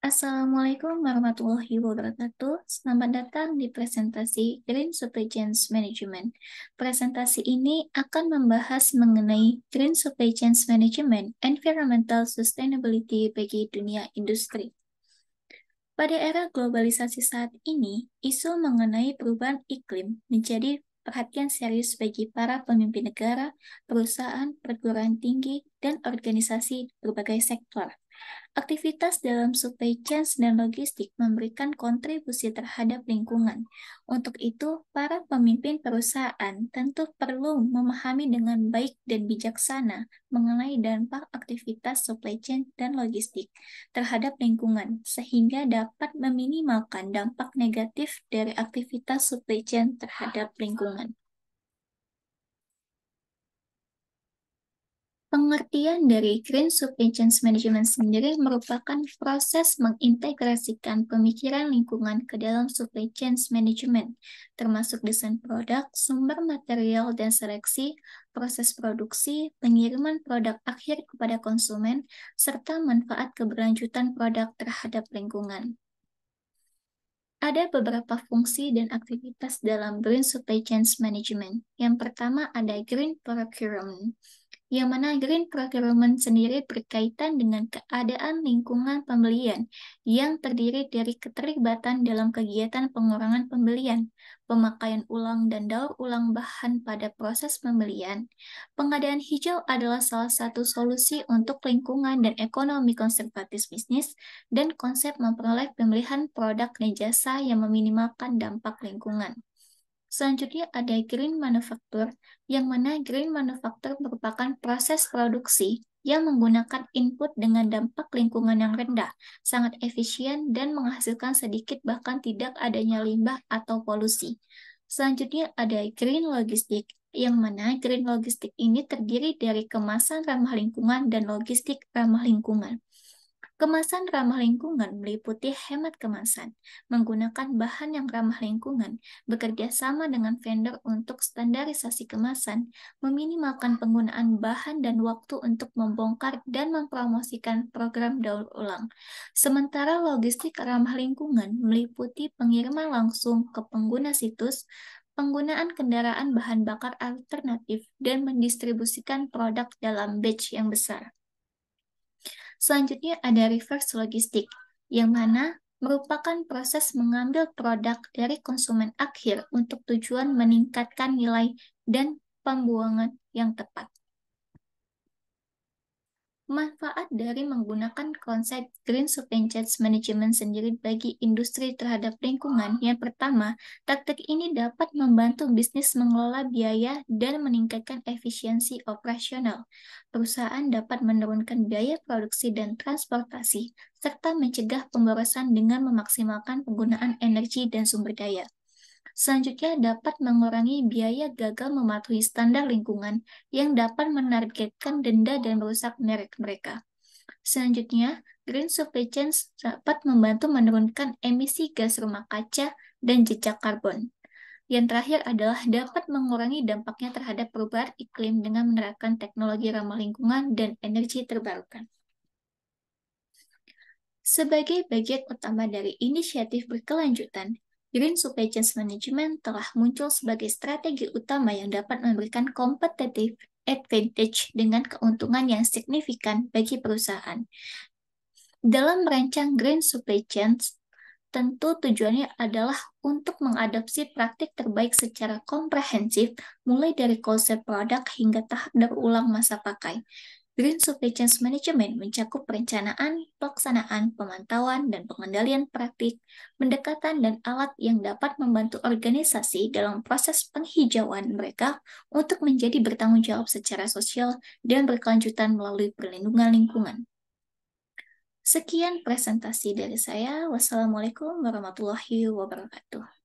Assalamualaikum warahmatullahi wabarakatuh. Selamat datang di presentasi Green Supply Chain Management. Presentasi ini akan membahas mengenai Green Supply Chain Management, Environmental Sustainability bagi dunia industri. Pada era globalisasi saat ini, isu mengenai perubahan iklim menjadi perhatian serius bagi para pemimpin negara, perusahaan, perguruan tinggi, dan organisasi berbagai sektor. Aktivitas dalam supply chain dan logistik memberikan kontribusi terhadap lingkungan. Untuk itu, para pemimpin perusahaan tentu perlu memahami dengan baik dan bijaksana mengenai dampak aktivitas supply chain dan logistik terhadap lingkungan, sehingga dapat meminimalkan dampak negatif dari aktivitas supply chain terhadap lingkungan. Pengertian dari Green Supply Chain Management sendiri merupakan proses mengintegrasikan pemikiran lingkungan ke dalam supply chain management, termasuk desain produk, sumber material dan seleksi, proses produksi, pengiriman produk akhir kepada konsumen, serta manfaat keberlanjutan produk terhadap lingkungan. Ada beberapa fungsi dan aktivitas dalam Green Supply Chain Management. Yang pertama ada Green Procurement, yang mana green procurement sendiri berkaitan dengan keadaan lingkungan pembelian yang terdiri dari keterlibatan dalam kegiatan pengurangan pembelian, pemakaian ulang dan daur ulang bahan pada proses pembelian. Pengadaan hijau adalah salah satu solusi untuk lingkungan dan ekonomi konservatif bisnis dan konsep memperoleh pemilihan produk dan jasa yang meminimalkan dampak lingkungan. Selanjutnya ada green manufacture, yang mana green manufacture merupakan proses produksi yang menggunakan input dengan dampak lingkungan yang rendah, sangat efisien, dan menghasilkan sedikit bahkan tidak adanya limbah atau polusi. Selanjutnya ada green logistik, yang mana green logistik ini terdiri dari kemasan ramah lingkungan dan logistik ramah lingkungan. Kemasan ramah lingkungan meliputi hemat kemasan, menggunakan bahan yang ramah lingkungan, bekerja sama dengan vendor untuk standarisasi kemasan, meminimalkan penggunaan bahan dan waktu untuk membongkar dan mempromosikan program daur ulang. Sementara logistik ramah lingkungan meliputi pengiriman langsung ke pengguna situs, penggunaan kendaraan bahan bakar alternatif, dan mendistribusikan produk dalam batch yang besar. Selanjutnya ada reverse logistik, yang mana merupakan proses mengambil produk dari konsumen akhir untuk tujuan meningkatkan nilai dan pembuangan yang tepat. Manfaat dari menggunakan konsep Green Supply Chain Management sendiri bagi industri terhadap lingkungan. Yang pertama, taktik ini dapat membantu bisnis mengelola biaya dan meningkatkan efisiensi operasional. Perusahaan dapat menurunkan biaya produksi dan transportasi, serta mencegah pemborosan dengan memaksimalkan penggunaan energi dan sumber daya. Selanjutnya, dapat mengurangi biaya gagal mematuhi standar lingkungan yang dapat menargetkan denda dan merusak merek mereka. Selanjutnya, Green Supply Chain dapat membantu menurunkan emisi gas rumah kaca dan jejak karbon. Yang terakhir adalah dapat mengurangi dampaknya terhadap perubahan iklim dengan menerapkan teknologi ramah lingkungan dan energi terbarukan. Sebagai bagian utama dari inisiatif berkelanjutan, Green Supply Chain Management telah muncul sebagai strategi utama yang dapat memberikan competitive advantage dengan keuntungan yang signifikan bagi perusahaan. Dalam merancang Green Supply Chains, tentu tujuannya adalah untuk mengadopsi praktik terbaik secara komprehensif, mulai dari konsep produk hingga tahap daur ulang masa pakai. Green Supply Chain Management mencakup perencanaan, pelaksanaan, pemantauan, dan pengendalian praktik, pendekatan, dan alat yang dapat membantu organisasi dalam proses penghijauan mereka untuk menjadi bertanggung jawab secara sosial dan berkelanjutan melalui perlindungan lingkungan. Sekian presentasi dari saya. Wassalamualaikum warahmatullahi wabarakatuh.